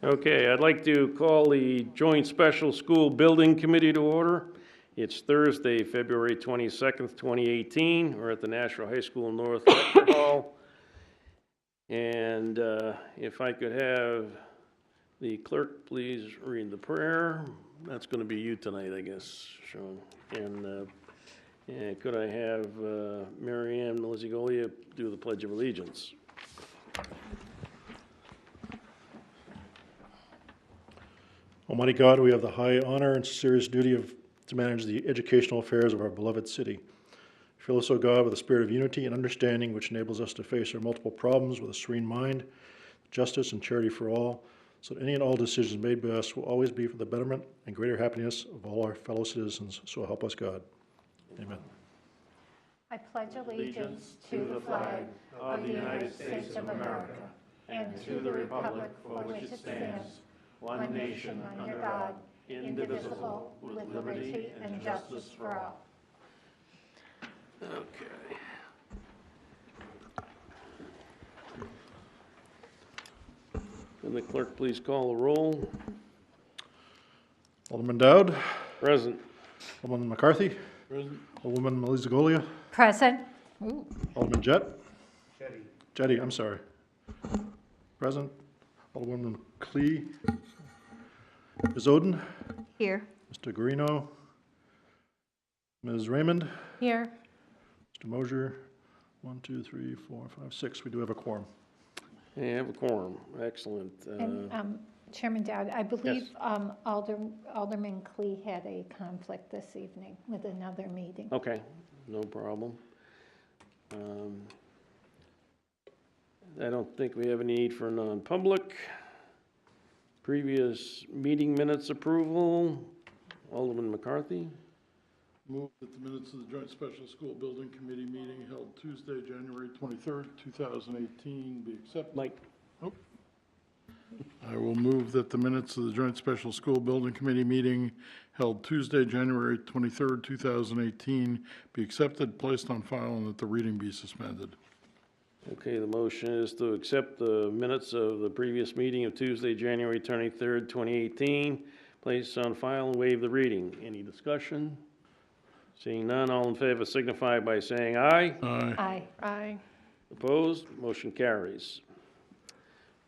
Okay, I'd like to call the Joint Special School Building Committee to order. It's Thursday, February 22nd, 2018. We're at the Nashua High School North Lecture Hall. And if I could have the clerk please read the prayer. That's going to be you tonight, I guess, Sean. And could I have Mary Ann Melizzigolia do the Pledge of Allegiance? Almighty God, we have the high honor and serious duty to manage the educational affairs of our beloved city. Fill us, O God, with a spirit of unity and understanding which enables us to face our multiple problems with a serene mind, justice and charity for all, so that any and all decisions made by us will always be for the betterment and greater happiness of all our fellow citizens. So help us God. Amen. I pledge allegiance to the flag of the United States of America and to the republic for which it stands, one nation under God, indivisible, with liberty and justice for all. Okay. Can the clerk please call the roll? Alderman Dowd. Present. Alderman McCarthy. Present. Alderman Melizzigolia. Present. Alderman Jetty, I'm sorry. Present. Alderwoman Klee. Ms. Oden. Here. Mr. Guarino. Ms. Raymond. Here. Mr. Mosier. 1, 2, 3, 4, 5, 6. We do have a quorum. I have a quorum. Excellent. And Chairman Dowd, I believe Alderman Klee had a conflict this evening with another meeting. Okay, no problem. I don't think we have a need for non-public. Previous meeting minutes approval. Alderman McCarthy. Move that the minutes of the Joint Special School Building Committee meeting held Tuesday, January 23rd, 2018 be accepted. Mike. Oh. I will move that the minutes of the Joint Special School Building Committee meeting held Tuesday, January 23rd, 2018 be accepted, placed on file, and that the reading be suspended. Okay, the motion is to accept the minutes of the previous meeting of Tuesday, January 23rd, 2018, place on file and waive the reading. Any discussion? Seeing none, all in favor signify by saying aye. Aye. Aye. Aye. Opposed? Motion carries.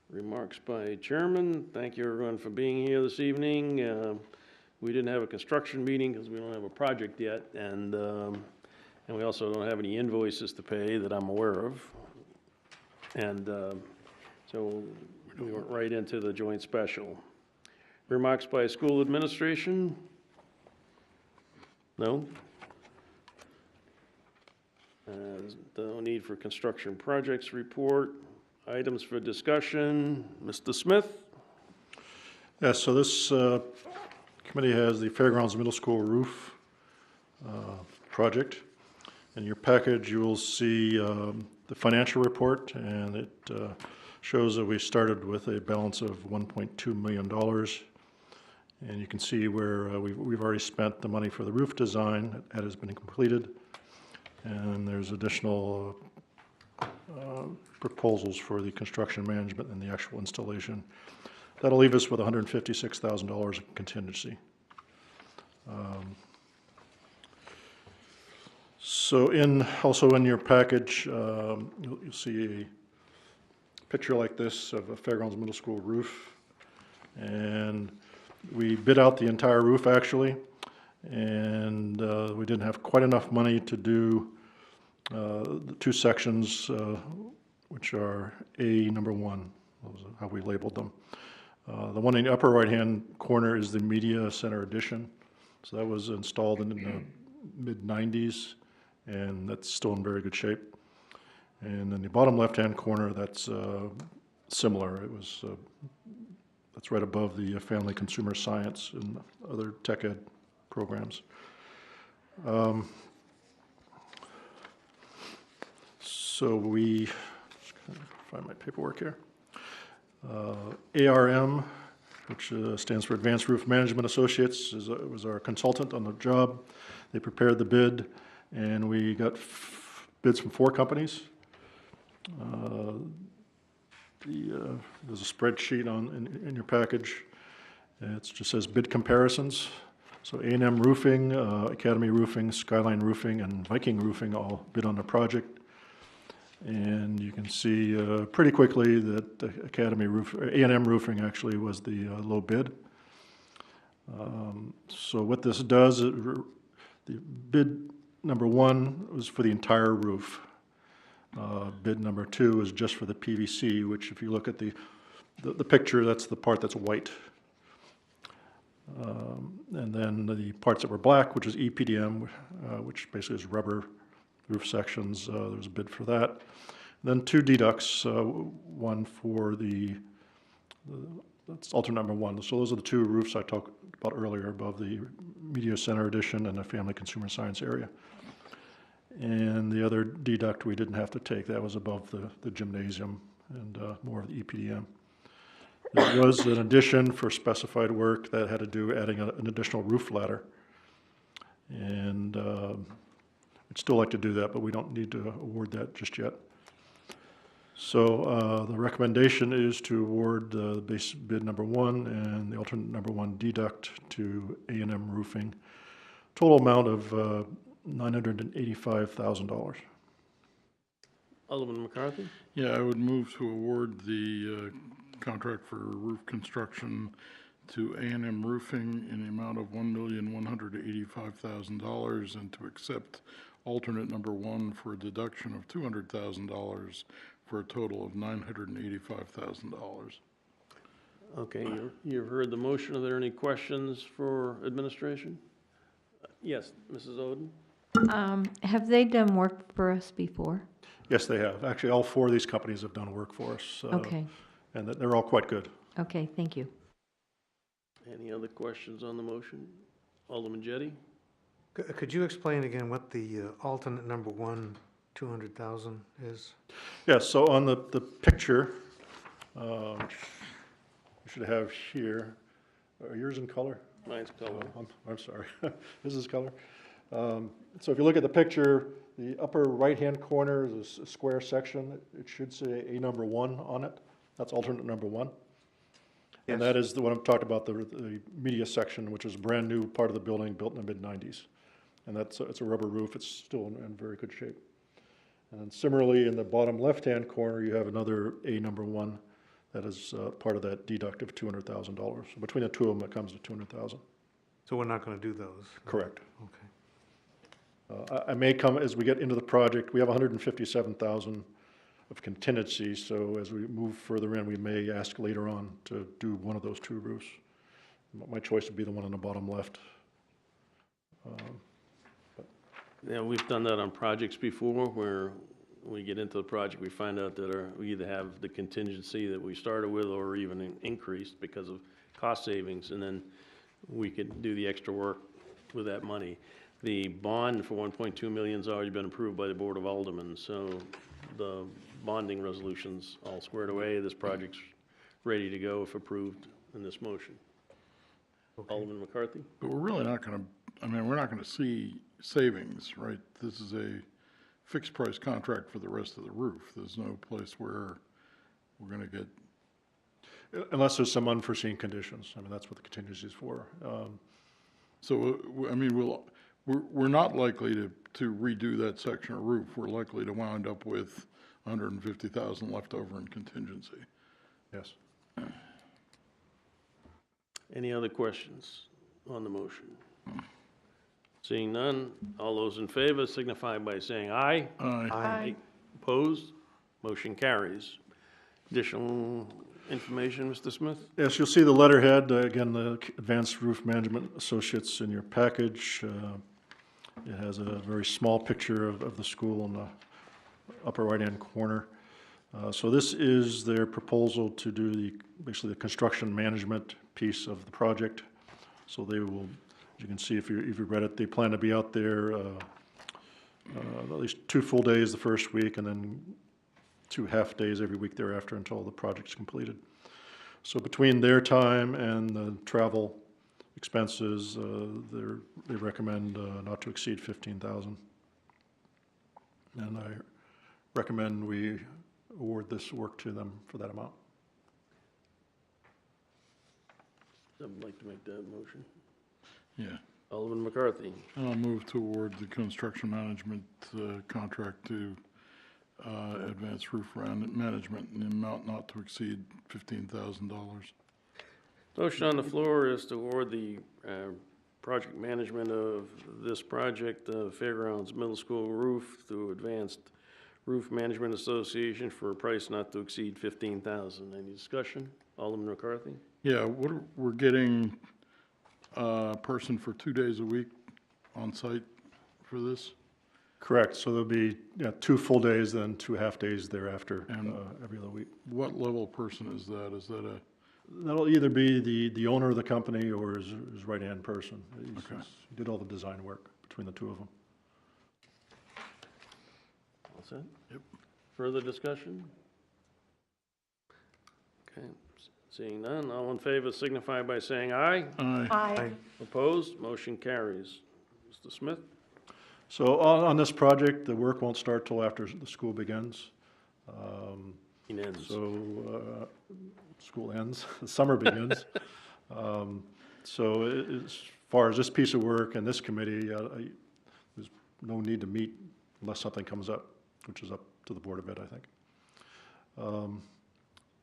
Remarks by Chairman. Thank you everyone for being here this evening. We didn't have a construction meeting because we don't have a project yet, and we also don't have any invoices to pay that I'm aware of. And so we went right into the joint special. Remarks by school administration? No? No need for construction projects report. Items for discussion. Mr. Smith? Yes, so this committee has the Fairgrounds Middle School roof project. In your package, you will see the financial report, and it shows that we started with a balance of $1.2 million. And you can see where we've already spent the money for the roof design. That has been completed. And there's additional proposals for the construction management and the actual installation. That'll leave us with $156,000 in contingency. So also in your package, you'll see a picture like this of a Fairgrounds Middle School roof. And we bid out the entire roof actually, and we didn't have quite enough money to do the two sections, which are A number 1, those are how we labeled them. The one in the upper right-hand corner is the Media Center addition. So that was installed in the mid-90s, and that's still in very good shape. And in the bottom left-hand corner, that's similar. It was that's right above the Family Consumer Science and other tech ed programs. So we, just kind of find my paperwork here. ARM, which stands for Advanced Roof Management Associates, was our consultant on the job. They prepared the bid, and we got bids from 4 companies. there's a spreadsheet in your package. It just says bid comparisons. So A&M Roofing, Academy Roofing, Skyline Roofing, and Viking Roofing all bid on the project. And you can see pretty quickly that A&M Roofing actually was the low bid. So what this does, the bid number 1 was for the entire roof. Bid number 2 is just for the PVC, which if you look at the picture, that's the part that's white. And then the parts that were black, which is EPDM, which basically is rubber roof sections, there's a bid for that. Then 2 deducts, one for that's alternate number 1. So those are the 2 roofs I talked about earlier, above the Media Center Edition and the Family Consumer Science area. And the other deduct we didn't have to take, that was above the gymnasium and more of the EPDM. There was an addition for specified work that had to do adding an additional roof ladder. And I'd still like to do that, but we don't need to award that just yet. So the recommendation is to award the base bid number 1 and the alternate number 1 deduct to A&M Roofing. Total amount of $985,000. Alderman McCarthy? Yeah, I would move to award the contract for roof construction to A&M Roofing in the amount of $1,185,000 and to accept alternate number 1 for a deduction of $200,000 for a total of $985,000. Okay, you've heard the motion. Are there any questions for administration? Yes, Mrs. Oden? Have they done work for us before? Yes, they have. Actually, all 4 of these companies have done work for us. Okay, And they're all quite good. okay, thank you. Any other questions on the motion? Alderman Jettie? Could you explain again what the alternate number 1, 200,000 is? Yeah, so on the picture, you should have here, are yours in color? Mine's color. I'm sorry, this is color. So if you look at the picture, the upper right-hand corner is a square section. It should say A number 1 on it. That's alternate number 1. And Yes. that is the one I'm talking about, the media section, which is a brand-new part of the building built in the mid-90s. And it's a rubber roof. It's still in very good shape. And then similarly, in the bottom left-hand corner, you have another A number 1 that is part of that deduct of $200,000. So between the 2 of them, it comes to $200,000. So we're not going to do those? Correct. Okay. I may come, as we get into the project, we have $157,000 of contingency, so as we move further in, we may ask later on to do one of those 2 roofs. My choice would be the one on the bottom left. Yeah, we've done that on projects before, where we get into the project, we find out that we either have the contingency that we started with or even increased because of cost savings, and then we could do the extra work with that money. The bond for 1.2 million has already been approved by the Board of Aldermen, so the bonding resolution's all squared away. This project's ready to go if approved in this motion. Alderman McCarthy? But we're really not going to, we're not going to see savings, right? This is a fixed price contract for the rest of the roof. There's no place where we're going to get. Unless there's some unforeseen conditions. That's what the contingency is for. We're not likely to redo that section of roof. We're likely to wind up with 150,000 left over in contingency. Yes. Any other questions on the motion? Seeing none, all those in favor signify by saying aye. Aye. Aye. Opposed? Motion carries. Additional information, Mr. Smith? Yes, you'll see the letterhead, again, the Advanced Roof Management Associates in your package. It has a very small picture of the school in the upper right-hand corner. So this is their proposal to do basically the construction management piece of the project. So they will, as you can see if you read it, they plan to be out there at least 2 full days the first week and then 2 half days every week thereafter until the project's completed. So between their time and the travel expenses, they recommend not to exceed $15,000. And I recommend we award this work to them for that amount. I'd like to make that motion. Yeah. Alderman McCarthy. I'll move to award the construction management contract to Advanced Roof Management in an amount not to exceed $15,000. Motion on the floor is to award the project management of this project, Fairgrounds Middle School roof, to Advanced Roof Management Association for a price not to exceed $15,000. Any discussion? Alderman McCarthy? Yeah, we're getting a person for 2 days a week on site for this? Correct, so there'll be 2 full days, then 2 half days thereafter, And- every other week. What level person is that? Is that a, That'll either be the owner of the company or his right-hand person. Okay. He did all the design work between the two of them. All set? Yep. Further discussion? Okay, seeing none, all in favor signify by saying aye. aye. Aye. Opposed? Motion carries. Mr. Smith? So on this project, the work won't start till after the school begins. It ends. So, school ends, the summer begins. So as far as this piece of work and this committee, there's no need to meet unless something comes up, which is up to the Board of Ed, I think.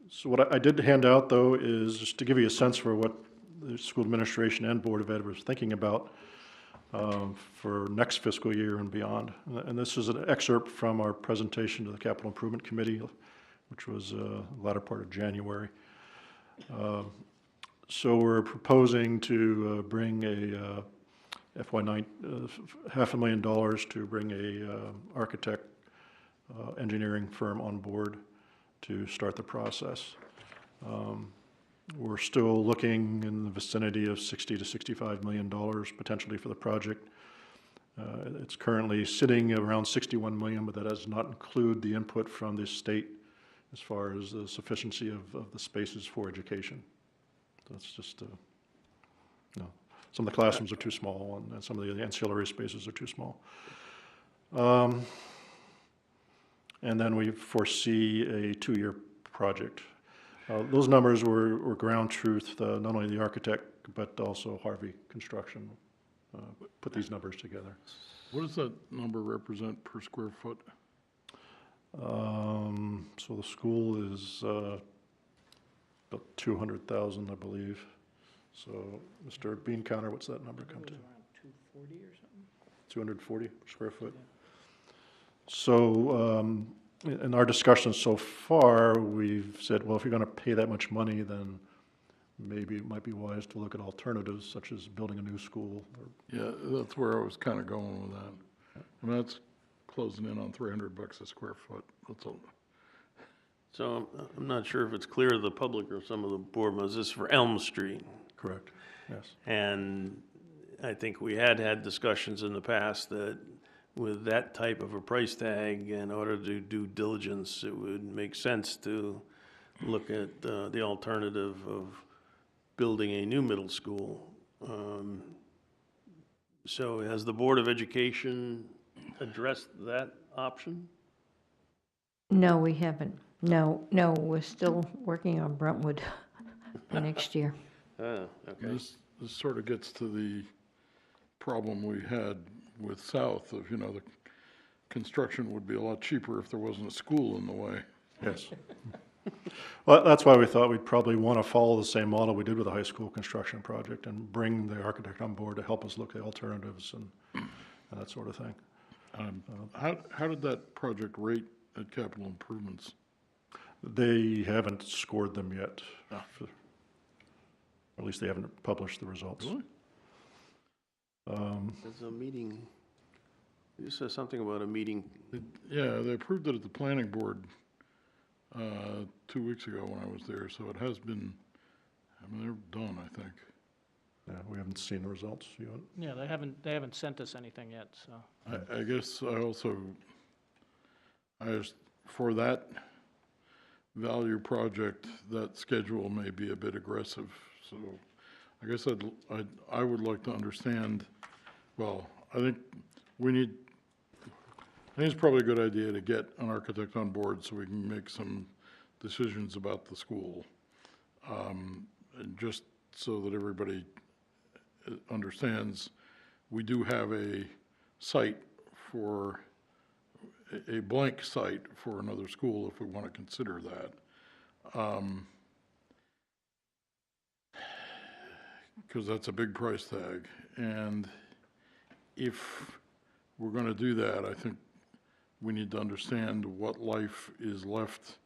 So what I did hand out, though, is just to give you a sense for what the school administration and Board of Ed was thinking about for next fiscal year and beyond. And this is an excerpt from our presentation to the Capital Improvement Committee, which was the latter part of January. So we're proposing to bring a FY9, $500,000 to bring a architect engineering firm on board to start the process. We're still looking in the vicinity of $60 to $65 million potentially for the project. It's currently sitting around 61 million, but that does not include the input from the state as far as the sufficiency of the spaces for education. That's just, some of the classrooms are too small and some of the ancillary spaces are too small. And then we foresee a 2-year project. Those numbers were ground truth, not only the architect, but also Harvey Construction put these numbers together. What does that number represent per square foot? So the school is about 200,000, I believe. So, Mr. Bean Counter, what's that number come to? 240 or something? 240 square foot. So, in our discussions so far, we've said, well, if you're going to pay that much money, then maybe it might be wise to look at alternatives such as building a new school. Yeah, that's where I was kind of going with that. I mean, that's closing in on $300 a square foot. That's all. So I'm not sure if it's clear to the public or some of the board members, this is for Elm Street. Correct, yes. And I think we had discussions in the past that with that type of a price tag, in order to do diligence, it would make sense to look at the alternative of building a new middle school. So has the Board of Education addressed that option? No, we haven't. No, we're still working on Brentwood for next year. Ah, okay. This sort of gets to the problem we had with South of, the construction would be a lot cheaper if there wasn't a school in the way. Yes. Well, that's why we thought we'd probably want to follow the same model we did with the high school construction project and bring the architect on board to help us look at alternatives and that sort of thing. How did that project rate at Capital Improvements? They haven't scored them yet. Ah. Or at least they haven't published the results. Really? There's a meeting, you said something about a meeting. Yeah, they approved it at the planning board 2 weeks ago when I was there, so it has been, they're done, I think. Yeah, we haven't seen the results yet. Yeah, they haven't sent us anything yet, so. I guess for that value project, that schedule may be a bit aggressive, so I guess I would like to understand, well, I think we need, I think it's probably a good idea to get an architect on board so we can make some decisions about the school. And just so that everybody understands, we do have a site for, a blank site for another school if we want to consider that. Because that's a big price tag. And if we're going to do that, I think we need to understand what life is left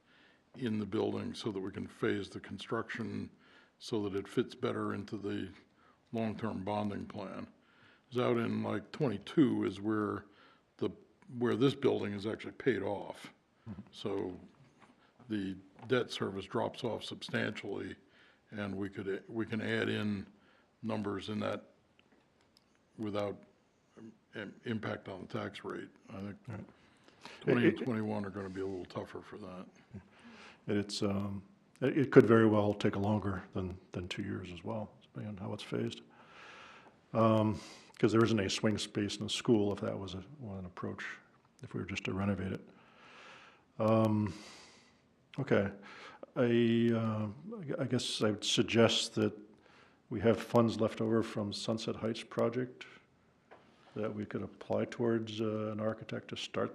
in the building so that we can phase the construction so that it fits better into the long-term bonding plan. It's out in like 22 is where this building is actually paid off. So the debt service drops off substantially, and we can add in numbers in that without impact on the tax rate. I think 20 and 21 are going to be a little tougher for that. It could very well take longer than 2 years as well, depending on how it's phased. Because there isn't a swing space in the school if that was one approach, if we were just to renovate it. Okay. I guess I would suggest that we have funds left over from Sunset Heights project that we could apply towards an architect to start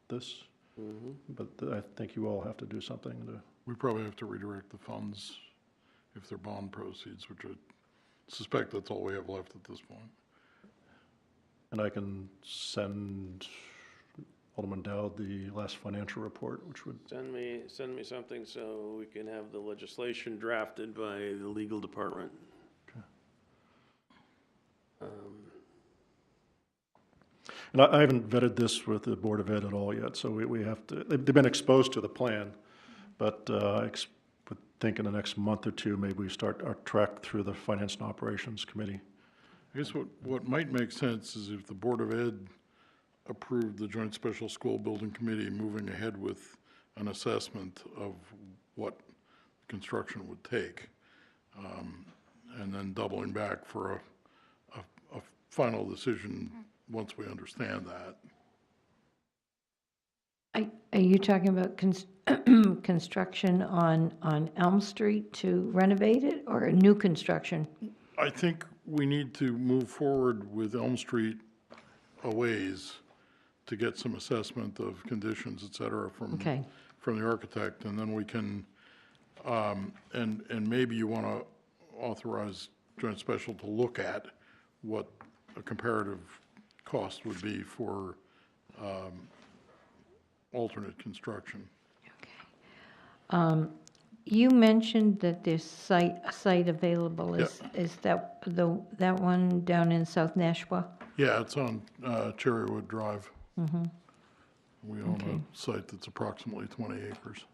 this. But I think you all have to do something to. We probably have to redirect the funds if they're bond proceeds, which I suspect that's all we have left at this point. And I can send Alderman Dowd the last financial report, which would. Send me something so we can have the legislation drafted by the legal department. Okay. And I haven't vetted this with the Board of Ed at all yet, so we have to, they've been exposed to the plan, but I would think in the next month or two, maybe we start our track through the Finance and Operations Committee. I guess what might make sense is if the Board of Ed approved the Joint Special School Building Committee moving ahead with an assessment of what construction would take, and then doubling back for a final decision once we understand that. Are you talking about construction on Elm Street to renovate it, or a new construction? I think we need to move forward with Elm Street a ways to get some assessment of conditions, et cetera, from the architect, and then we can, and maybe you want to authorize Joint Special to look at what a comparative cost would be for alternate construction. Okay. You mentioned that there's a site available. Is that that one down in South Nashua? Yeah, it's on Cherrywood Drive. We own Okay. a site that's approximately 20 acres.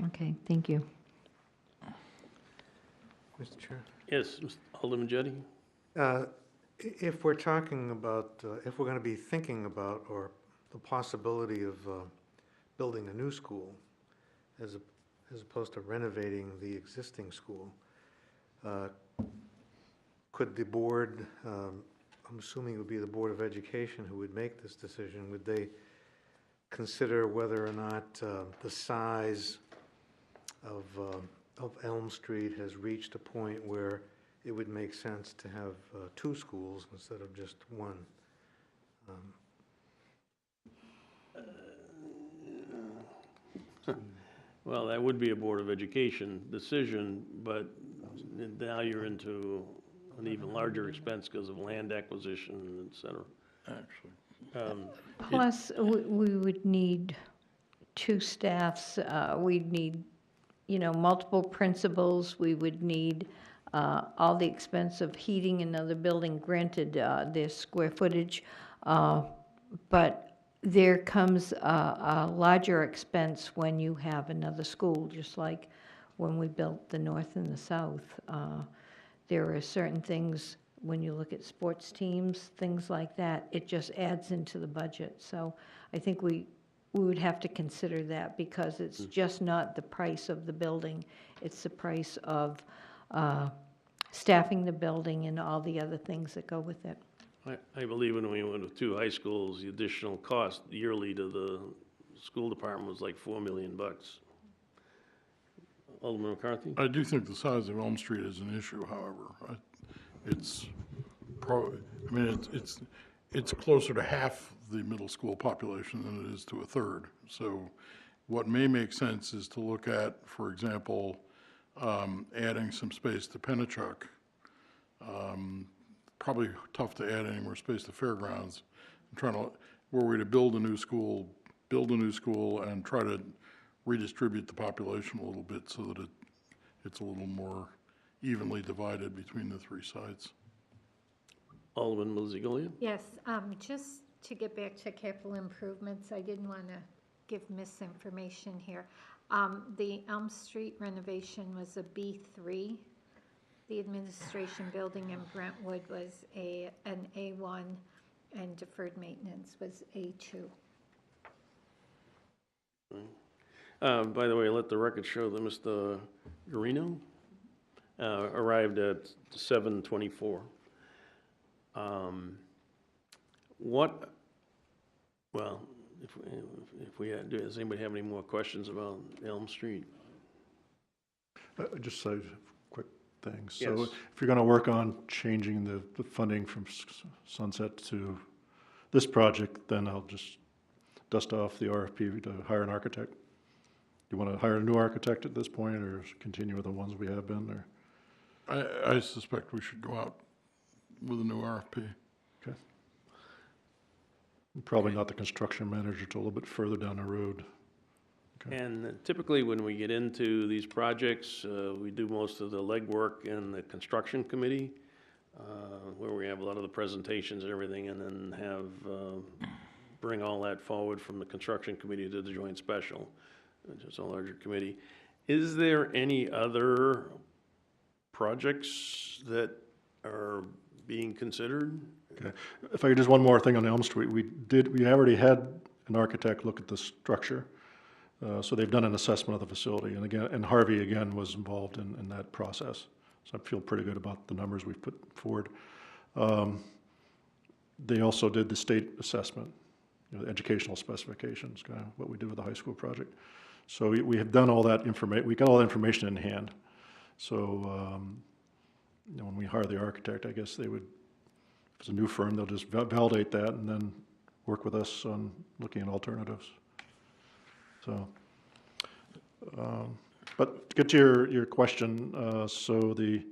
Okay, thank you. Mr. Chair? Yes, Alderman Jettie? If we're talking about, if we're going to be thinking about, or the possibility of building a new school, as opposed to renovating the existing school, could the board, I'm assuming it would be the Board of Education who would make this decision, would they consider whether or not the size of Elm Street has reached a point where it would make sense to have two schools instead of just one? Well, that would be a Board of Education decision, but now you're into an even larger expense because of land acquisition, et cetera. Actually, Plus, we would need two staffs, we'd need, multiple principals, we would need all the expense of heating another building, granted, there's square footage, but there comes a larger expense when you have another school, just like when we built the north and the south. There are certain things, when you look at sports teams, things like that, it just adds into the budget. So I think we would have to consider that, because it's just not the price of the building, it's the price of staffing the building and all the other things that go with it. I believe when we went with 2 high schools, the additional cost yearly to the school department was like $4 million. Alderman McCarthy? I do think the size of Elm Street is an issue, however. It's I mean, it's closer to half the middle school population than it is to a third. So what may make sense is to look at, for example, adding some space to Pennachuck. Probably tough to add any more space to Fairgrounds. I'm trying to, were we to build a new school and try to redistribute the population a little bit so that it's a little more evenly divided between the 3 sites. Alderman Mills-Igolia? Yes, just to get back to capital improvements, I didn't want to give misinformation here. The Elm Street renovation was a B3. The administration building in Brentwood was an A1, and deferred maintenance was A2. By the way, let the record show that Mr. Guarino arrived at 7:24. Well, if we had, does anybody have any more questions about Elm Street? Just say quick things. Yes. So if you're going to work on changing the funding from Sunset to this project, then I'll just dust off the RFP to hire an architect. You want to hire a new architect at this point, or continue with the ones we have been, or? I suspect we should go out with a new RFP. Okay. Probably not the construction manager till a little bit further down the road. Okay. And typically, when we get into these projects, we do most of the legwork in the construction committee, where we have a lot of the presentations and everything, and then have, bring all that forward from the construction committee to the joint special, which is a larger committee. Is there any other projects that are being considered? Okay. If I could just one more thing on Elm Street, we already had an architect look at the structure. So they've done an assessment of the facility, and Harvey again was involved in that process. So I feel pretty good about the numbers we've put forward. They also did the state assessment, the educational specifications, kind of what we did with the high school project. So we have done all that information. We got all that information in hand. So when we hire the architect, I guess they would, if it's a new firm, they'll just validate that and then work with us on looking at alternatives. So, but to get to your question, so the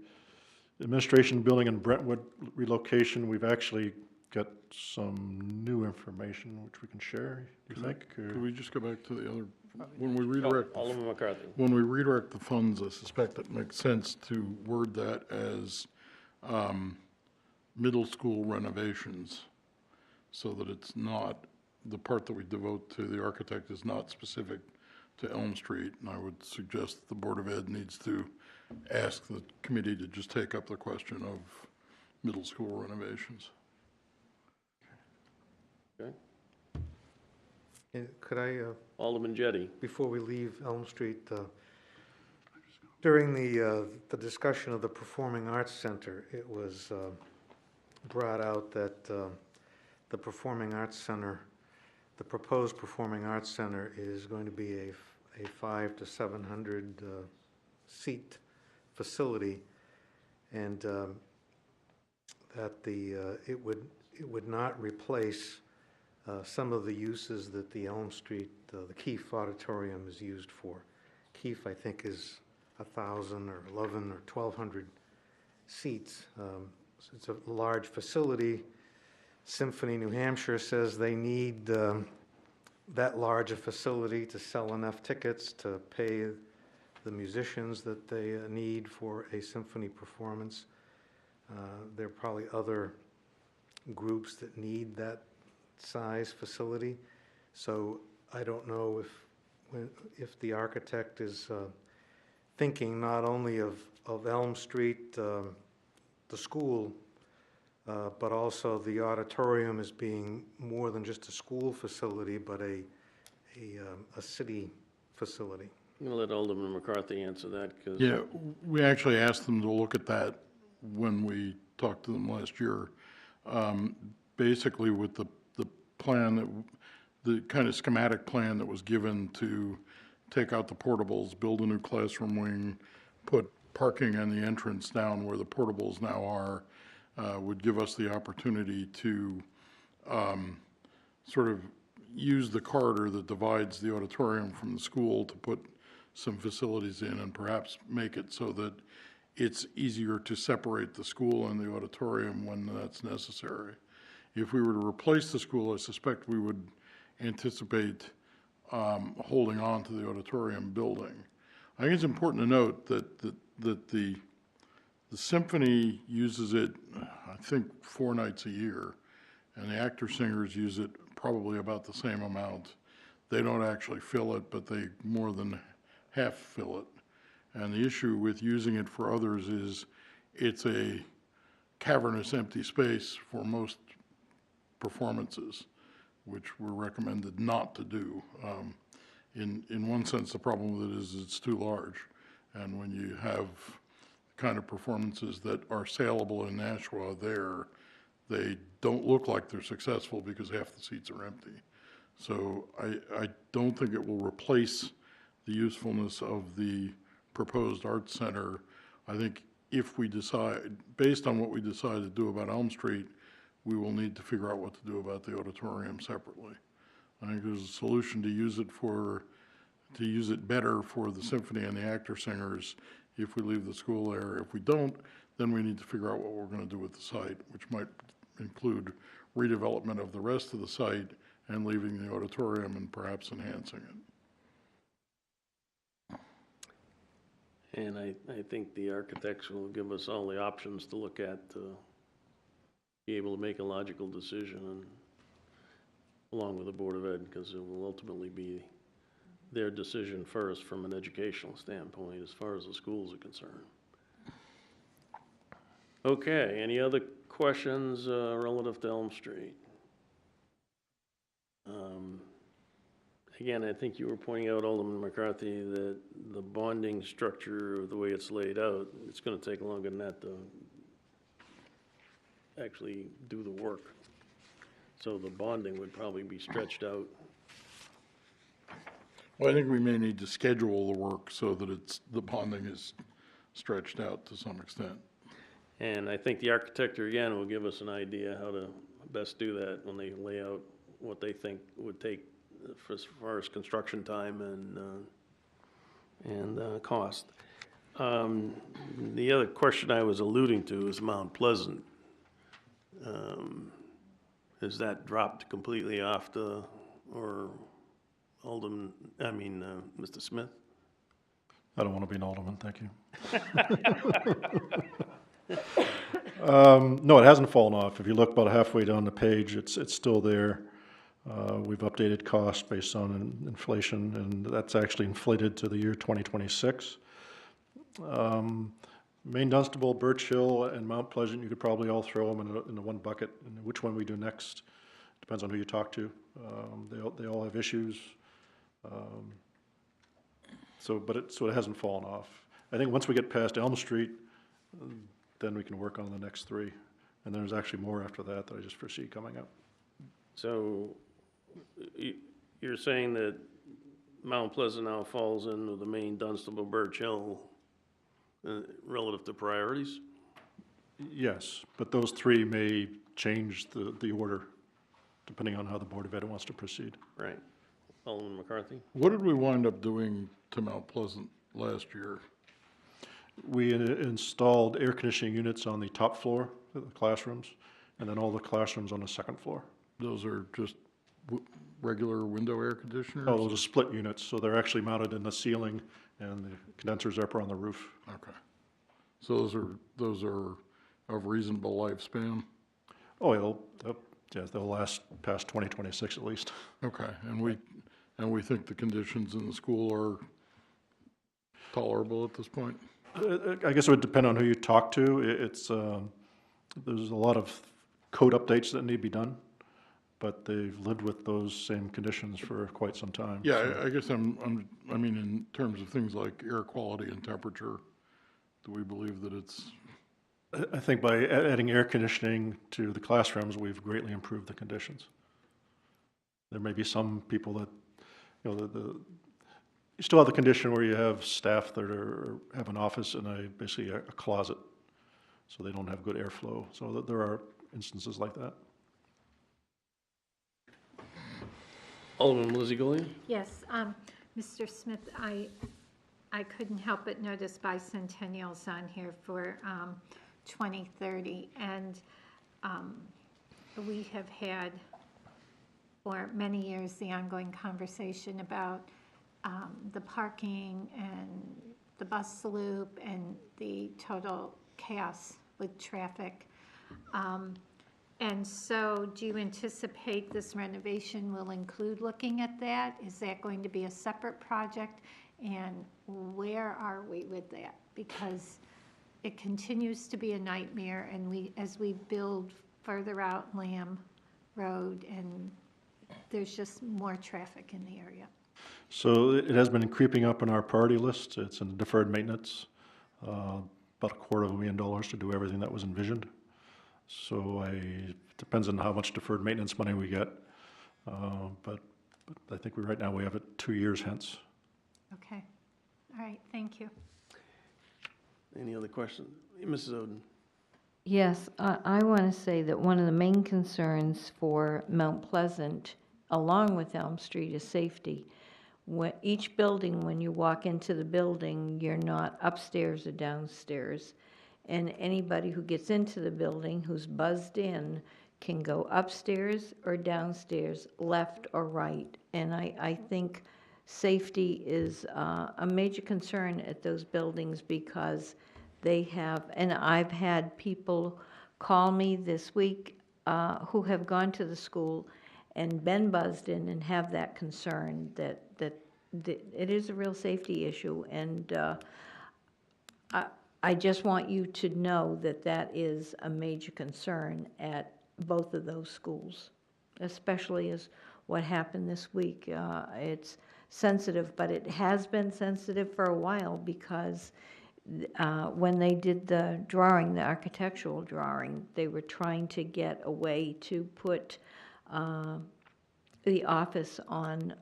administration building in Brentwood relocation, we've actually got some new information which we can share, do you think? or- Could we just go back to the other, when we redirect, Alderman McCarthy. when we redirect the funds, I suspect it makes sense to word that as middle school renovations, so that it's not, the part that we devote to the architect is not specific to Elm Street. And I would suggest that the Board of Ed needs to ask the committee to just take up the question of middle school renovations. Okay. And could I, Alderman Jettie. before we leave Elm Street, during the discussion of the Performing Arts Center, it was brought out that the Performing Arts Center, the proposed Performing Arts Center is going to be a 500 to 700 seat facility, and that it would not replace some of the uses that the Elm Street, the Keefe Auditorium is used for. Keefe, I think, is 1,000 or 1,100 or 1,200 seats. So it's a large facility. Symphony New Hampshire says they need that large a facility to sell enough tickets to pay the musicians that they need for a symphony performance. There are probably other groups that need that size facility. So I don't know if the architect is thinking not only of Elm Street, the school, but also the auditorium as being more than just a school facility, but a city facility. I'm going to let Alderman McCarthy answer that, because Yeah, we actually asked them to look at that when we talked to them last year. basically with the plan that, the kind of schematic plan that was given to take out the portables, build a new classroom wing, put parking on the entrance down where the portables now are, would give us the opportunity to sort of use the corridor that divides the auditorium from the school to put some facilities in and perhaps make it so that it's easier to separate the school and the auditorium when that's necessary. If we were to replace the school, I suspect we would anticipate holding on to the auditorium building. I think it's important to note that the symphony uses it, I think, 4 nights a year, and the actor-singers use it probably about the same amount. They don't actually fill it, but they more than half fill it. And the issue with using it for others is it's a cavernous empty space for most performances, which we're recommended not to do. In one sense, the problem with it is it's too large. And when you have the kind of performances that are saleable in Nashua there, they don't look like they're successful because half the seats are empty. So I don't think it will replace the usefulness of the proposed arts center. I think if we decide, based on what we decide to do about Elm Street, we will need to figure out what to do about the auditorium separately. I think there's a solution to use it better for the symphony and the actor singers if we leave the school there. If we don't, then we need to figure out what we're going to do with the site, which might include redevelopment of the rest of the site and leaving the auditorium and perhaps enhancing it. And I think the architects will give us all the options to look at to be able to make a logical decision, and along with the Board of Ed, because it will ultimately be their decision first from an educational standpoint as far as the schools are concerned. Okay, any other questions relative to Elm Street? Again, I think you were pointing out, Alderman McCarthy, that the bonding structure, the way it's laid out, it's going to take longer than that to actually do the work. So the bonding would probably be stretched out. Well, I think we may need to schedule the work so that the bonding is stretched out to some extent. And I think the architect, again, will give us an idea how to best do that when they lay out what they think would take as far as construction time and cost. The other question I was alluding to is Mount Pleasant. Is that dropped completely off or Mr. Smith? I don't want to be an alderman, thank you. No, it hasn't fallen off. If you look about halfway down the page, it's still there. We've updated cost based on inflation, and that's actually inflated to the year 2026. Maine Dunstable, Birch Hill, and Mount Pleasant, you could probably all throw them in the one bucket. And which one we do next depends on who you talk to. They all have issues. So it hasn't fallen off. I think once we get past Elm Street, then we can work on the next 3. And there's actually more after that I just foresee coming up. So you're saying that Mount Pleasant now falls into the Maine Dunstable Birch Hill relative to priorities? Yes, but those 3 may change the order depending on how the Board of Ed wants to proceed. Right. Alderman McCarthy? What did we wind up doing to Mount Pleasant last year? We installed air conditioning units on the top floor of the classrooms, and then all the classrooms on the second floor. Those are just regular window air conditioners? Oh, those are split units, so they're actually mounted in the ceiling, and the condensers are up on the roof. Okay. So those are of reasonable lifespan? Oh, they'll last past 2026 at least. Okay, and we think the conditions in the school are tolerable at this point? I guess it would depend on who you talk to. There's a lot of code updates that need to be done, but they've lived with those same conditions for quite some time. Yeah, I guess I mean, in terms of things like air quality and temperature, do we believe that it's I think by adding air conditioning to the classrooms, we've greatly improved the conditions. There may be some people that, you know, you still have the condition where you have staff that have an office and basically a closet, so they don't have good airflow. So there are instances like that. Alderman Lizzie Gillian? Yes, Mr. Smith, I couldn't help but notice bicentennial's on here for 2030, and we have had for many years the ongoing conversation about the parking and the bus loop and the total chaos with traffic. And so do you anticipate this renovation will include looking at that? Is that going to be a separate project? And where are we with that? Because it continues to be a nightmare, and as we build further out Lamb Road, and there's just more traffic in the area. So it has been creeping up on our priority list. It's in deferred maintenance, about $250,000 to do everything that was envisioned. So it depends on how much deferred maintenance money we get. But I think right now we have it 2 years hence. Okay, all right, thank you. Any other questions? Mrs. Oden? Yes, I want to say that one of the main concerns for Mount Pleasant, along with Elm Street, is safety. Each building, when you walk into the building, you're not upstairs or downstairs. And anybody who gets into the building who's buzzed in can go upstairs or downstairs, left or right. And I think safety is a major concern at those buildings, because they have, and I've had people call me this week who have gone to the school and been buzzed in and have that concern that it is a real safety issue. And I just want you to know that that is a major concern at both of those schools, especially as what happened this week. It's sensitive, but it has been sensitive for a while, because when they did the drawing, the architectural drawing, they were trying to get a way to put the office on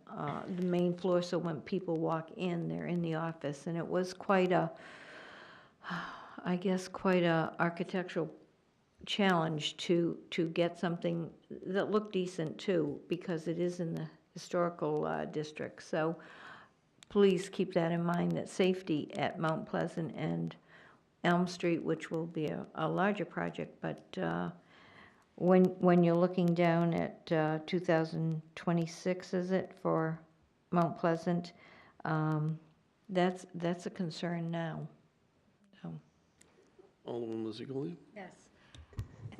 the main floor, so when people walk in, they're in the office. And it was quite a, I guess, quite a architectural challenge to get something that looked decent too, because it is in the historical district. So please keep that in mind, that safety at Mount Pleasant and Elm Street, which will be a larger project, but when you're looking down at 2026, is it, for Mount Pleasant, that's a concern now. So. Alderman Lizzie Gillian? Yes.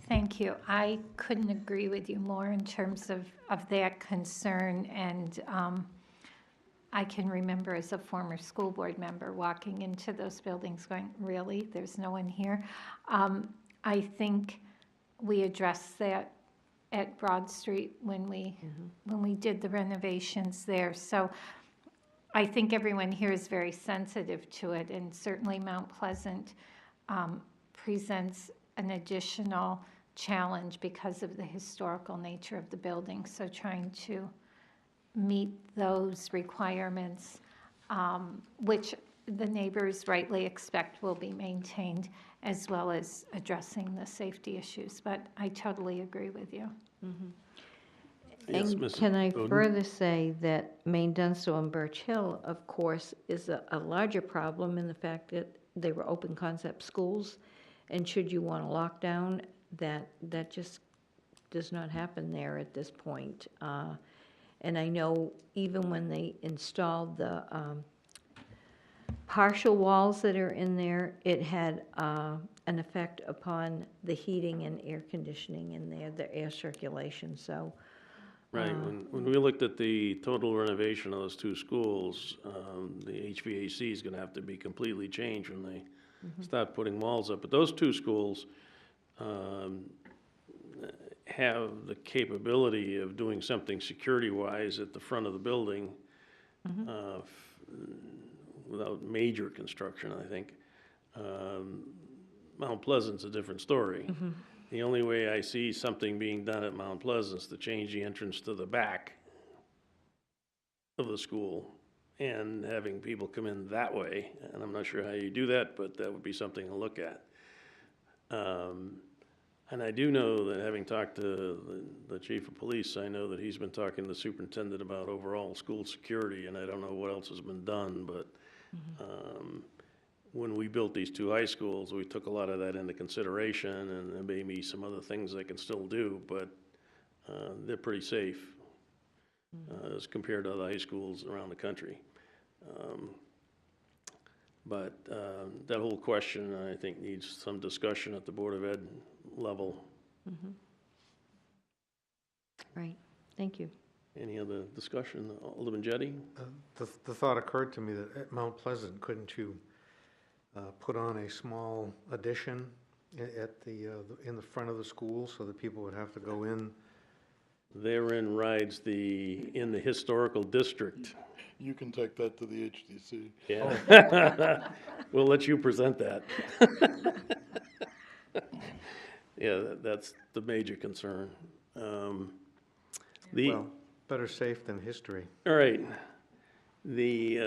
Thank you. I couldn't agree with you more in terms of that concern. And I can remember as a former school board member walking into those buildings going, really, there's no one here? I think we addressed that at Broad Street when we did the renovations there. So I think everyone here is very sensitive to it, and certainly Mount Pleasant presents an additional challenge because of the historical nature of the building. So trying to meet those requirements, which the neighbors rightly expect will be maintained, as well as addressing the safety issues. But I totally agree with you. Yes, And Mrs. can I Bowden? further say that Maine Dunstable and Birch Hill, of course, is a larger problem in the fact that they were open concept schools, and should you want a lockdown, that just does not happen there at this point. And I know even when they installed the partial walls that are in there, it had an effect upon the heating and air conditioning in there, the air circulation. So Right, when we looked at the total renovation of those two schools, the HVAC is gonna have to be completely changed when they start putting walls up. But those two schools have the capability of doing something security-wise at the front of the building without major construction, I think. Mount Pleasant's a different story. The only way I see something being done at Mount Pleasant is to change the entrance to the back of the school and having people come in that way. And I'm not sure how you do that, but that would be something to look at. And I do know that, having talked to the chief of police, I know that he's been talking to the superintendent about overall school security, and I don't know what else has been done, but when we built these two high schools, we took a lot of that into consideration, and there may be some other things they can still do, but they're pretty safe as compared to other high schools around the country. But that whole question, I think, needs some discussion at the Board of Ed level. Right, thank you. Any other discussion? Alderman Jettie? The thought occurred to me that at Mount Pleasant, couldn't you put on a small addition at in the front of the school so that people would have to go in? Therein rides in the historical district. You can take that to the HDC. Yeah. We'll let you present that. Yeah, that's the major concern. Well, better safe than history. All right. The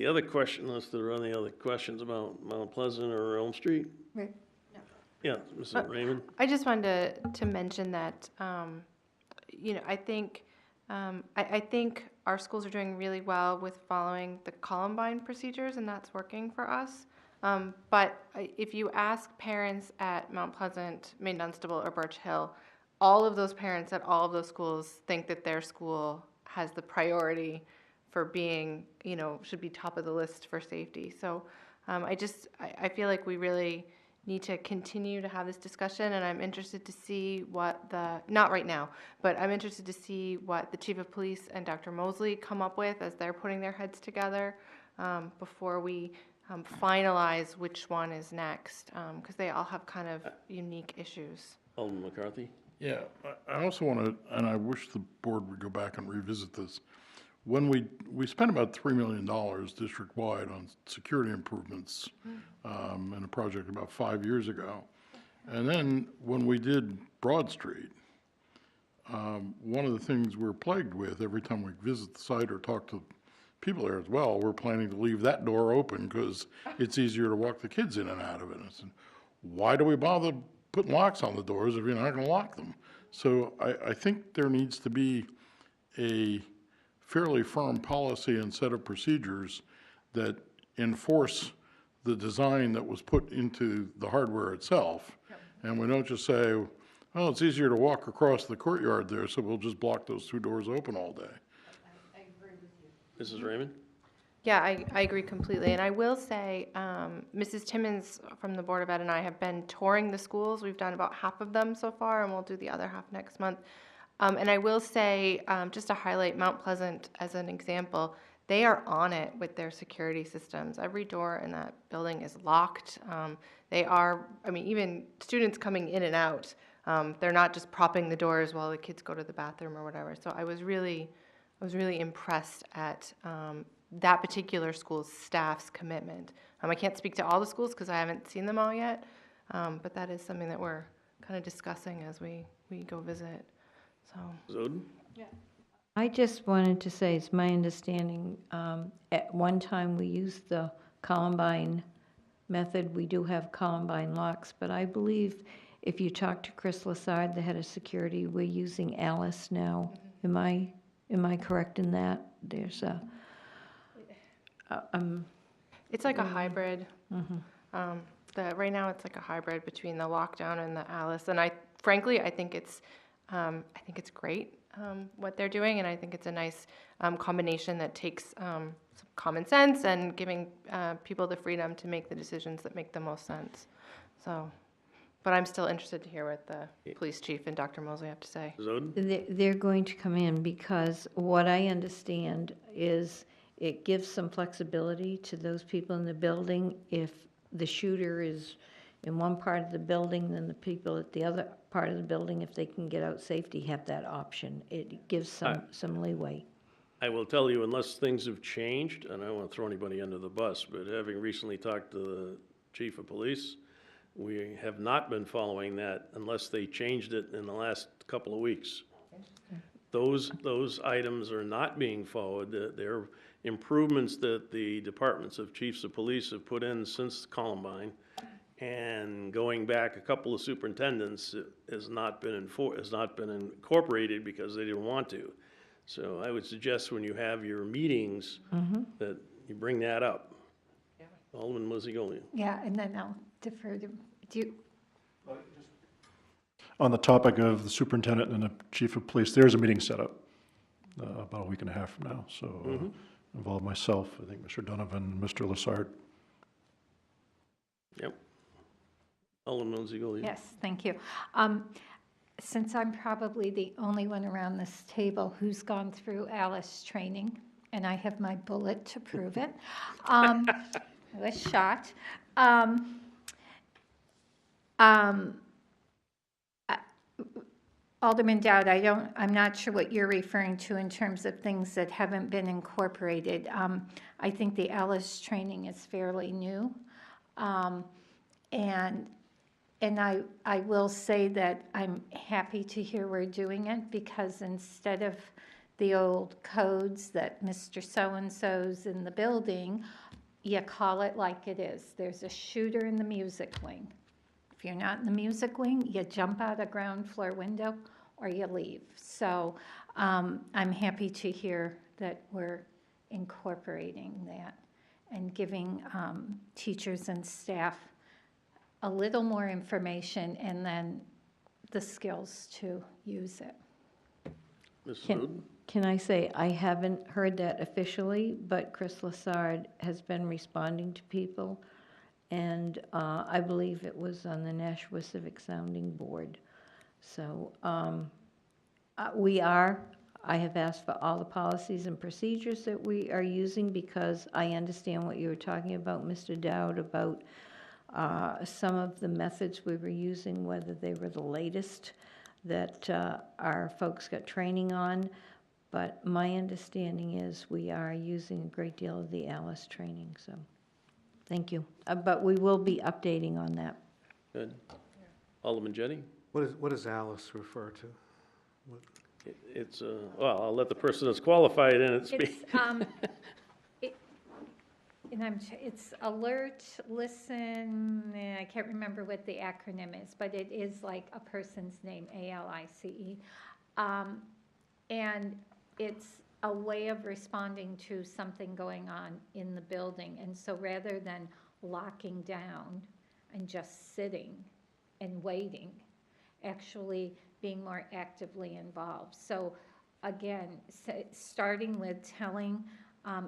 other question, unless there are any other questions about Mount Pleasant or Elm Street? Right. Yeah, Mrs. Raymond? I just wanted to mention that, I think, I think our schools are doing really well with following the Columbine procedures, and that's working for us. But if you ask parents at Mount Pleasant, Maine Dunstable, or Birch Hill, all of those parents at all of those schools think that their school has the priority for being, should be top of the list for safety. So I feel like we really need to continue to have this discussion, and I'm interested to see what not right now, but I'm interested to see what the Chief of Police and Dr. Mosley come up with as they're putting their heads together before we finalize which one is next, because they all have kind of unique issues. Alderman McCarthy? Yeah, I also want to, and I wish the board would go back and revisit this. When we spent about $3 million district-wide on security improvements in a project about 5 years ago. And then when we did Broad Street, one of the things we're plagued with every time we visit the site or talk to people there as well, we're planning to leave that door open because it's easier to walk the kids in and out of it. And I said, why do we bother putting locks on the doors if you're not going to lock them? So I think there needs to be a fairly firm policy and set of procedures that enforce the design that was put into the hardware itself. Yep. And we don't just say, oh, it's easier to walk across the courtyard there, so we'll just block those two doors open all day. I agree with you. Mrs. Raymond? Yeah, I agree completely. And I will say, Mrs. Timmons from the Board of Ed and I have been touring the schools. We've done about half of them so far, and we'll do the other half next month. And I will say, just to highlight Mount Pleasant as an example, they are on it with their security systems. Every door in that building is locked. Even students coming in and out, they're not just propping the doors while the kids go to the bathroom or whatever. So I was really impressed at that particular school's staff's commitment. I can't speak to all the schools because I haven't seen them all yet, but that is something that we're kind of discussing as we go visit. So. Zoden? I just wanted to say, it's my understanding, at one time we used the Columbine method. We do have Columbine locks, but I believe if you talk to Chris Lassard, the head of security, we're using Alice now. Mm-hmm. Am I correct in that? There's It's like a hybrid. Mm-hmm. Right now, it's like a hybrid between the lockdown and the Alice, and frankly, I think it's great what they're doing, and I think it's a nice combination that takes some common sense and giving people the freedom to make the decisions that make the most sense. So, but I'm still interested to hear what the police chief and Dr. Mosley have to say. Zoden? They're going to come in because what I understand is it gives some flexibility to those people in the building. If the shooter is in one part of the building, then the people at the other part of the building, if they can get out safety, have that option. It gives some leeway. I will tell you, unless things have changed, and I don't want to throw anybody under the bus, but having recently talked to the chief of police, We have not been following that unless they changed it in the last couple of weeks. Those items are not being followed. They're improvements that the departments of chiefs of police have put in since Columbine. And going back a couple of superintendents, it has not been incorporated because they didn't want to. So I would suggest when you have your meetings, that you bring that up. Alderman Lizzie Golian. Yeah, and then I'll defer to, do you, On the topic of the superintendent and the chief of police, there's a meeting set up about a week and a half from now. So involve myself, I think Mr. Donovan, Mr. Lassard. Yep. Alderman Lizzie Golian. yes, thank you. Since I'm probably the only one around this table who's gone through Alice training, and I have my bullet to prove it, I was shot. Alderman Dowd, I'm not sure what you're referring to in terms of things that haven't been incorporated. I think the Alice training is fairly new. And I will say that I'm happy to hear we're doing it, because instead of the old codes that Mr. So-and-so's in the building, you call it like it is. There's a shooter in the music wing. If you're not in the music wing, you jump out a ground floor window or you leave. So I'm happy to hear that we're incorporating that and giving teachers and staff a little more information and then the skills to use it. Mrs. Rudin? Can I say, I haven't heard that officially, but Chris Lassard has been responding to people, and I believe it was on the Nashua Civic Sounding Board. So I have asked for all the policies and procedures that we are using, because I understand what you were talking about, Mr. Dowd, about some of the methods we were using, whether they were the latest that our folks got training on. But my understanding is we are using a great deal of the Alice training, so thank you. But we will be updating on that. Good. Alderman Jettie? What does Alice refer to? It's, well, I'll let the person that's qualified in it speak. It's alert, listen, I can't remember what the acronym is, but it is like a person's name, ALICE. And it's a way of responding to something going on in the building. And so rather than locking down and just sitting and waiting, actually being more actively involved. So again, starting with telling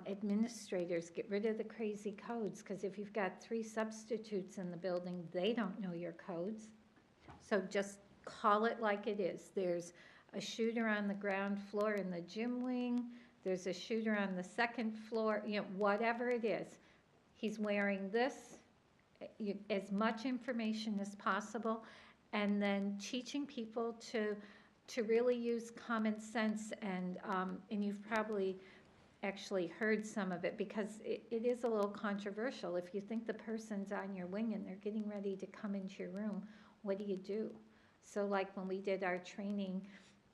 administrators, get rid of the crazy codes, because if you've got 3 substitutes in the building, they don't know your codes. So just call it like it is. There's a shooter on the ground floor in the gym wing. There's a shooter on the 2nd floor, whatever it is. He's wearing this, as much information as possible, and then teaching people to really use common sense. And you've probably actually heard some of it, because it is a little controversial. If you think the person's on your wing and they're getting ready to come into your room, what do? So like when we did our training,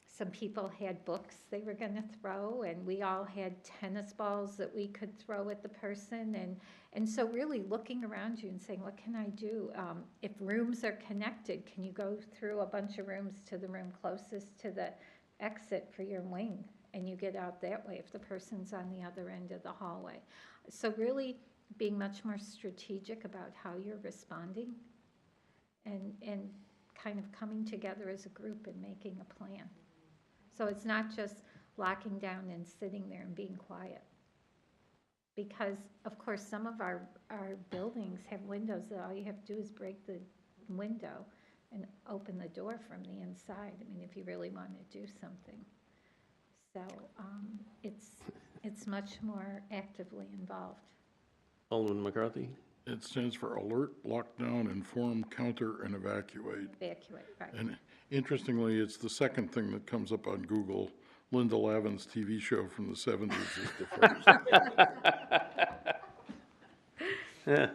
some people had books they were going to throw, and we all had tennis balls that we could throw at the person. And so really looking around you and saying, what can I do? If rooms are connected, can you go through a bunch of rooms to the room closest to the exit for your wing? And you get out that way if the person's on the other end of the hallway. So really being much more strategic about how you're responding and kind of coming together as a group and making a plan. So it's not just locking down and sitting there and being quiet. Because, of course, some of our buildings have windows that all you have to do is break the window and open the door from the inside. I mean, if you really want to do something. So it's much more actively involved. Alderman McCarthy? It stands for Alert, Lockdown, Inform, Counter, and Evacuate. Evacuate, right. And interestingly, it's the second thing that comes up on Google. Linda Lavin's TV show from the 70s is the first.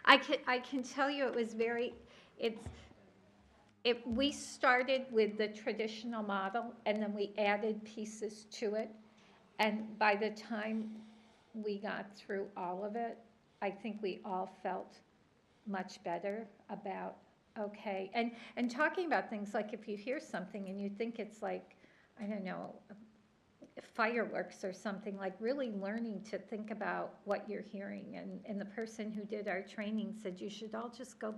I can tell you it was we started with the traditional model, and then we added pieces to it. And by the time we got through all of it, I think we all felt much better about, okay. And talking about things like if you hear something and you think it's like, I don't know, fireworks or something, like really learning to think about what you're hearing. And the person who did our training said you should all just go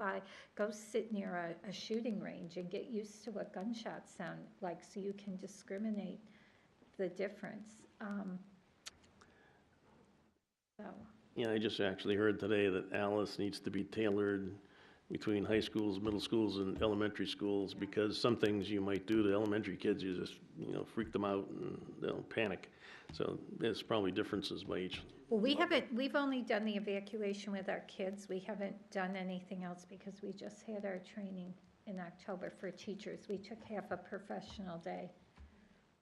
sit near a shooting range and get used to what gunshots sound like so you can discriminate the difference. So. Yeah, I just actually heard today that Alice needs to be tailored between high schools, middle schools, and elementary schools, because some things you might do to elementary kids, you just, freak them out and they'll panic. So there's probably differences by each. Well, we've only done the evacuation with our kids. We haven't done anything else because we just had our training in October for teachers. We took half a professional day.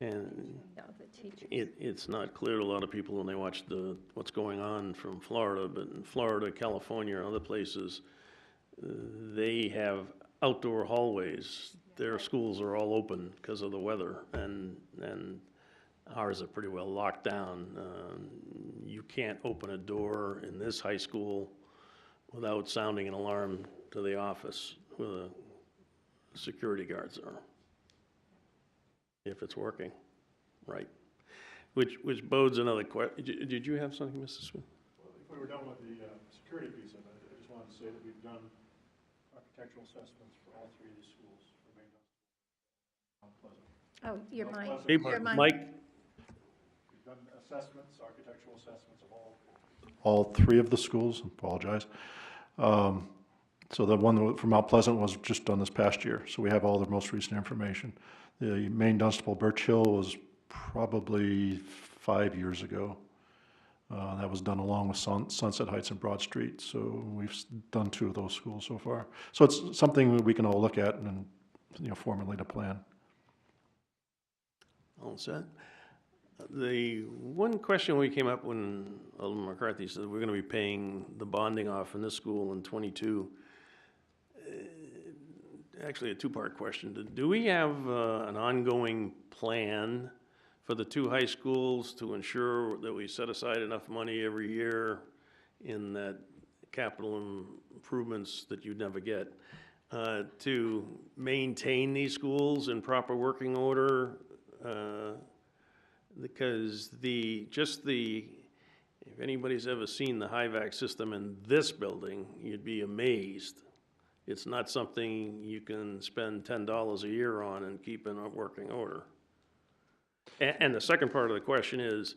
And The teachers. it's not clear to a lot of people when they watch what's going on from Florida, but in Florida, California, and other places, they have outdoor hallways. Their schools are all open because of the weather, and ours are pretty well locked down. You can't open a door in this high school without sounding an alarm to the office where the security guards are, if it's working right. Which bodes another question. Did you have something, Mr. Smith? Well, if we were done with the security piece of it, I just wanted to say that we've done architectural assessments for all three of these schools for Maine Mount Pleasant. Oh, you're mine. Hey, You're mine. Mike? We've done assessments, architectural assessments of all three of the schools. Apologize. So the one from Mount Pleasant was just done this past year, so we have all the most recent information. The Maine Dunstable Birch Hill was probably 5 years ago. That was done along with Sunset Heights and Broad Street, so we've done 2 of those schools so far. So it's something we can all look at and formulate a plan. All set. The one question we came up when Alderman McCarthy said we're going to be paying the bonding off in this school in '22. Actually, a 2-part question. Do we have an ongoing plan for the 2 high schools to ensure that we set aside enough money every year in that capital improvements that you'd never get to maintain these schools in proper working order? Because if anybody's ever seen the HIVAC system in this building, you'd be amazed. It's not something you can spend $10 a year on and keep in a working order. And the second part of the question is,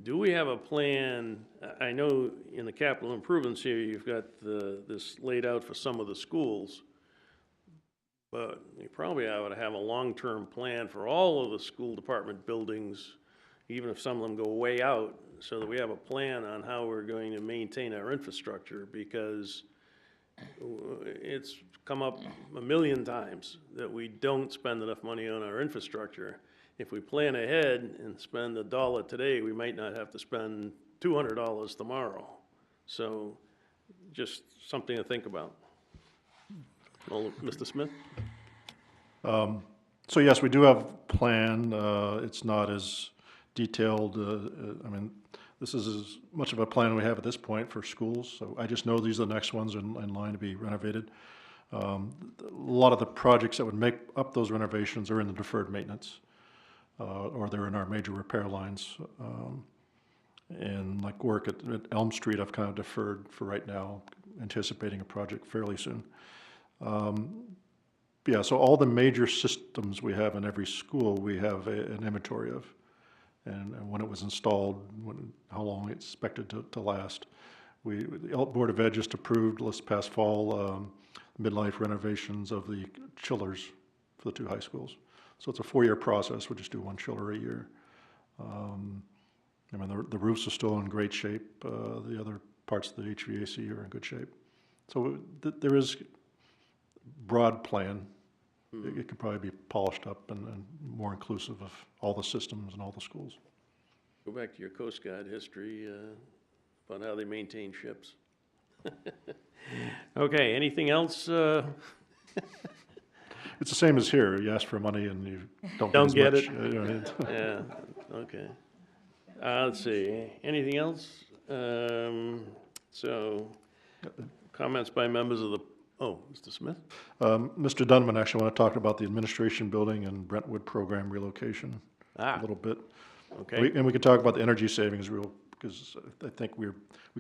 do we have a plan? I know in the capital improvements here, you've got this laid out for some of the schools, but you probably ought to have a long-term plan for all of the school department buildings, even if some of them go way out, so that we have a plan on how we're going to maintain our infrastructure, because it's come up a million times that we don't spend enough money on our infrastructure. If we plan ahead and spend $1 today, we might not have to spend $200 tomorrow. So just something to think about. Well, Mr. Smith? So yes, we do have a plan. It's not as detailed. This is as much of a plan we have at this point for schools. So I just know these are the next ones in line to be renovated. A lot of the projects that would make up those renovations are in the deferred maintenance, or they're in our major repair lines. And like work at Elm Street, I've kind of deferred for right now, anticipating a project fairly soon. Yeah, so all the major systems we have in every school, we have an inventory of, and when it was installed, how long it's expected to last. The Board of Ed just approved this past fall midlife renovations of the chillers for the 2 high schools. So it's a 4-year process. We just do 1 chiller a year. The roofs are still in great shape. The other parts of the HVAC are in good shape. So there is broad plan. It could probably be polished up and more inclusive of all the systems and all the schools. Go back to your Coast Guard history about how they maintain ships. Okay, anything else? It's the same as here. You ask for money and you don't Don't as get much. it. You know, Yeah, okay. Let's see, anything else? So, comments by members of the, oh, Mr. Smith? Mr. Dunman actually want to talk about the administration building and Brentwood program relocation a little bit. Okay. And we can talk about the energy savings because I think we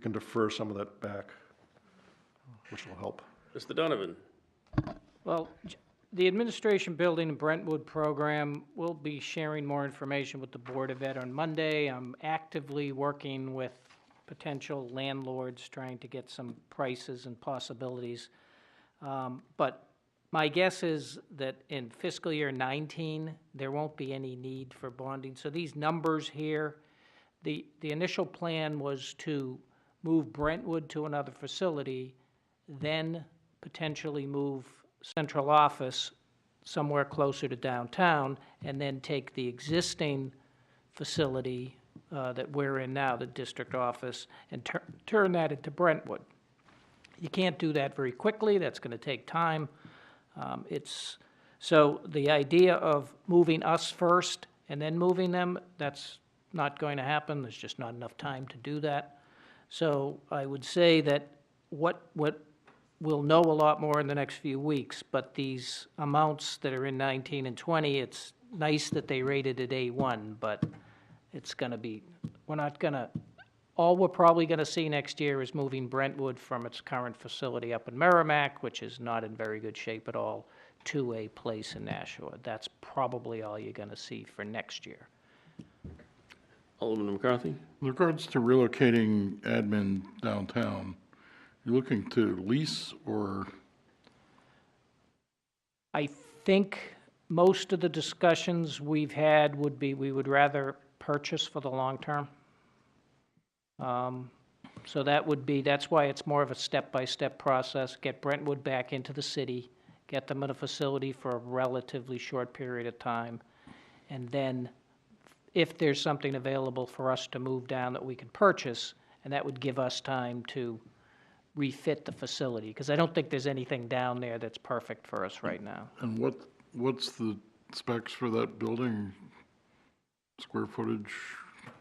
can defer some of that back, which will help. Mr. Donovan? Well, the administration building and Brentwood program, will be sharing more information with the Board of Ed on Monday. I'm actively working with potential landlords, trying to get some prices and possibilities. But my guess is that in fiscal year 19, there won't be any need for bonding. So these numbers here, the initial plan was to move Brentwood to another facility, then potentially move central office somewhere closer to downtown, and then take the existing facility that we're in now, the district office, and turn that into Brentwood. You can't do that very quickly. That's going to take time. So the idea of moving us first and then moving them, that's not going to happen. There's just not enough time to do that. So I would say that what we'll know a lot more in the next few weeks, but these amounts that are in 19 and 20, it's nice that they rated it A1, but it's going to be, all we're probably going to see next year is moving Brentwood from its current facility up in Merrimack, which is not in very good shape at all, to a place in Nashua. That's probably all you're going to see for next year. Alderman McCarthy? In regards to relocating admin downtown, you're looking to lease or? I think most of the discussions we've had would be, we would rather purchase for the long term. So that's why it's more of a step-by-step process. Get Brentwood back into the city, get them in a facility for a relatively short period of time, and then if there's something available for us to move down that we can purchase, and that would give us time to refit the facility, because I don't think there's anything down there that's perfect for us right now. And what's the specs for that building? Square footage?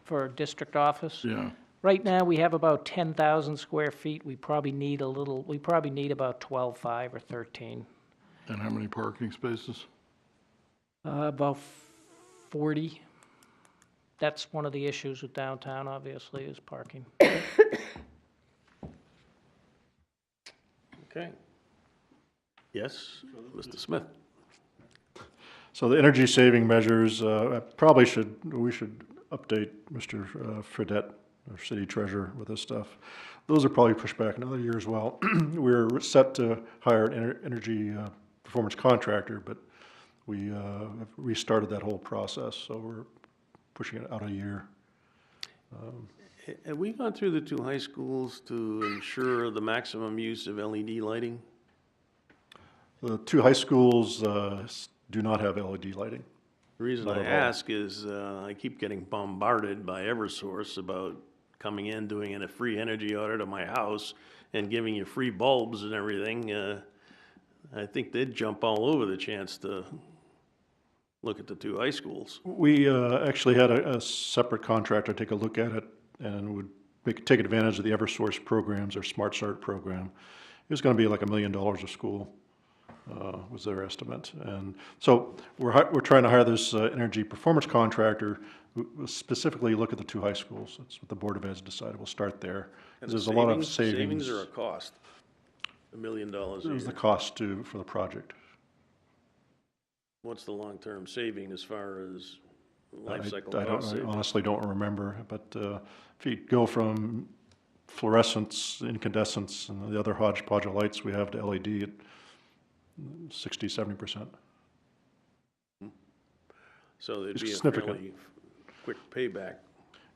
For a district office? Yeah. Right now, we have about 10,000 square feet. We probably need about 12.5 or 13. And how many parking spaces? About 40. That's one of the issues with downtown, obviously, is parking. Okay. Yes, Mr. Smith? So the energy saving measures, we should update Mr. Fredette, our city treasurer, with this stuff. Those are probably pushed back another year as well. We're set to hire an energy performance contractor, but we have restarted that whole process, so we're pushing it out a year. Have we gone through the two high schools to ensure the maximum use of LED lighting? The two high schools do not have LED lighting. The reason Not I at all. ask is I keep getting bombarded by Eversource about coming in, doing a free energy audit of my house and giving you free bulbs and everything. I think they'd jump all over the chance to look at the two high schools. We actually had a separate contractor take a look at it and would take advantage of the Eversource programs, their Smart Start program. It was going to be like $1 million a school, was their estimate. And so we're trying to hire this energy performance contractor who will specifically look at the two high schools. That's what the Board of Ed's decided. We'll start there. And There's a lot of savings. Savings or a cost? $1 million a It was the year. cost for the project. What's the long-term saving as far as life cycle I cost savings? honestly don't remember, but if you go from fluorescence, incandescence, and the other hodgepodge of lights we have to LED, 60, 70%. So there'd It's be a significant. fairly quick payback.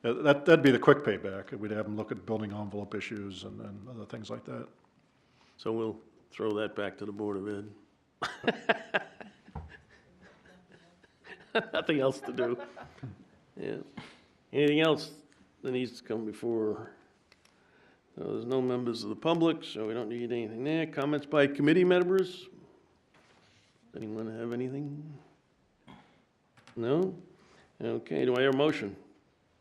That'd be the quick payback. We'd have them look at building envelope issues and other things like that. So we'll throw that back to the Board of Ed. Nothing else to do. Yeah. Anything else that needs to come before There's no members of the public, so we don't need anything there. Comments by committee members? Anyone have anything? No? Okay, do I hear a motion?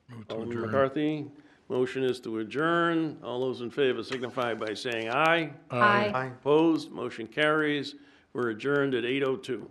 Move to Alderman adjourn. McCarthy, motion is to adjourn. All those in favor signify by saying aye. Aye. Aye. Opposed, motion carries. We're adjourned at 8:02.